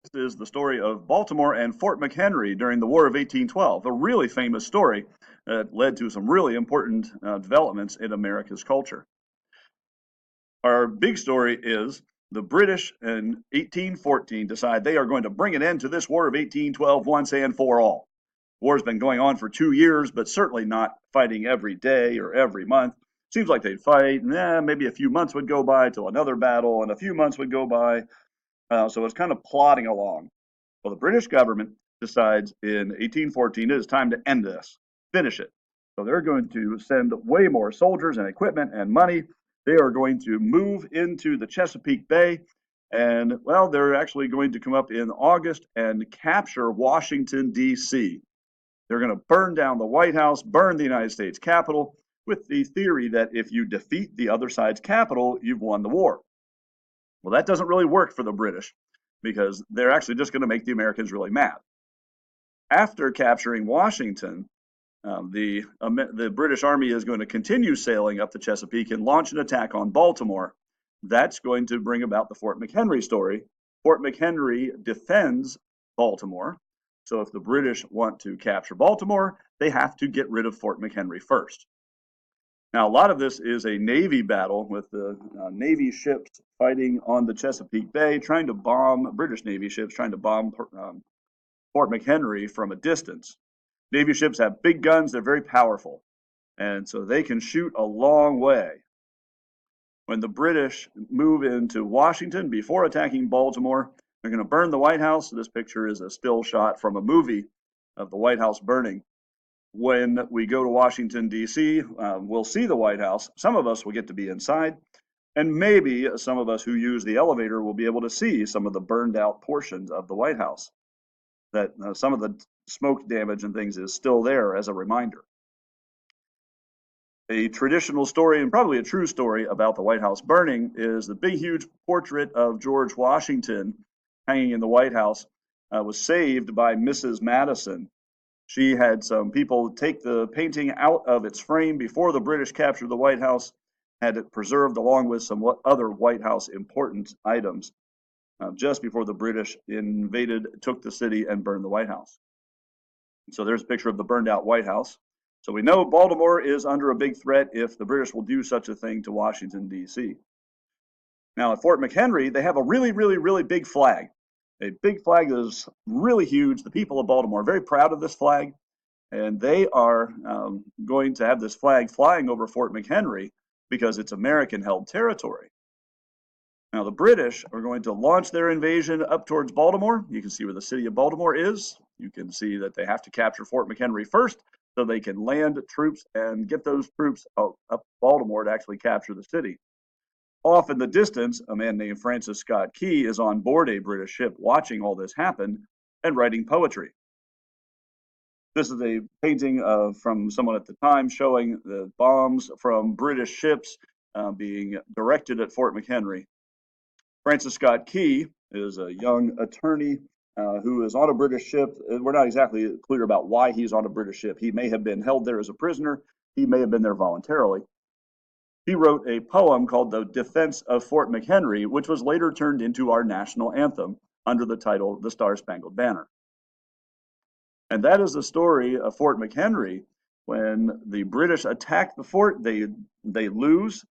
This is the story of Baltimore and Fort McHenry during the War of 1812, a really famous story that led to some really important developments in America's culture. Our big story is the British in 1814 decide they are going to bring an end to this War of 1812 once and for all. War's been going on for 2 years, but certainly not fighting every day or every month. Seems like they'd fight, and maybe a few months would go by till another battle, and a few months would go by. So it's kind of plodding along. Well, the British government decides in 1814 it is time to end this, finish it. So they're going to send way more soldiers and equipment and money. They are going to move into the Chesapeake Bay. And, well, they're actually going to come up in August and capture Washington, D.C. They're going to burn down the White House, burn the United States Capitol, with the theory that if you defeat the other side's capital, you've won the war. Well, that doesn't really work for the British because they're actually just going to make the Americans really mad. After capturing Washington, the British Army is going to continue sailing up the Chesapeake and launch an attack on Baltimore. That's going to bring about the Fort McHenry story. Fort McHenry defends Baltimore. So if the British want to capture Baltimore, they have to get rid of Fort McHenry first. Now, a lot of this is a Navy battle with the Navy ships fighting on the Chesapeake Bay, trying to bomb British Navy ships, trying to bomb Fort McHenry from a distance. Navy ships have big guns, they're very powerful, and so they can shoot a long way. When the British move into Washington before attacking Baltimore, they're going to burn the White House. This picture is a still shot from a movie of the White House burning. When we go to Washington, D.C., we'll see the White House. Some of us will get to be inside, and maybe some of us who use the elevator will be able to see some of the burned out portions of the White House. That some of the smoke damage and things is still there as a reminder. A traditional story, and probably a true story, about the White House burning is the big, huge portrait of George Washington hanging in the White House was saved by Mrs. Madison. She had some people take the painting out of its frame before the British captured the White House, had it preserved along with some other White House important items just before the British invaded, took the city, and burned the White House. So there's a picture of the burned out White House. So we know Baltimore is under a big threat if the British will do such a thing to Washington, D.C. Now at Fort McHenry, they have a really, really, really big flag. A big flag that is really huge. The people of Baltimore are very proud of this flag, and they are going to have this flag flying over Fort McHenry because it's American-held territory. Now, the British are going to launch their invasion up towards Baltimore. You can see where the city of Baltimore is. You can see that they have to capture Fort McHenry first so they can land troops and get those troops up Baltimore to actually capture the city. Off in the distance, a man named Francis Scott Key is on board a British ship watching all this happen and writing poetry. This is a painting from someone at the time showing the bombs from British ships being directed at Fort McHenry. Francis Scott Key is a young attorney who is on a British ship. We're not exactly clear about why he's on a British ship. He may have been held there as a prisoner. He may have been there voluntarily. He wrote a poem called The Defense of Fort McHenry, which was later turned into our national anthem under the title The Star-Spangled Banner. And that is the story of Fort McHenry. When the British attack the fort, they lose.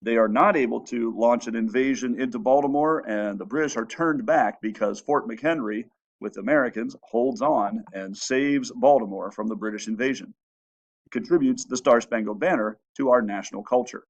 They are not able to launch an invasion into Baltimore, and the British are turned back because Fort McHenry, with Americans, holds on and saves Baltimore from the British invasion. It contributes the Star-Spangled Banner to our national culture.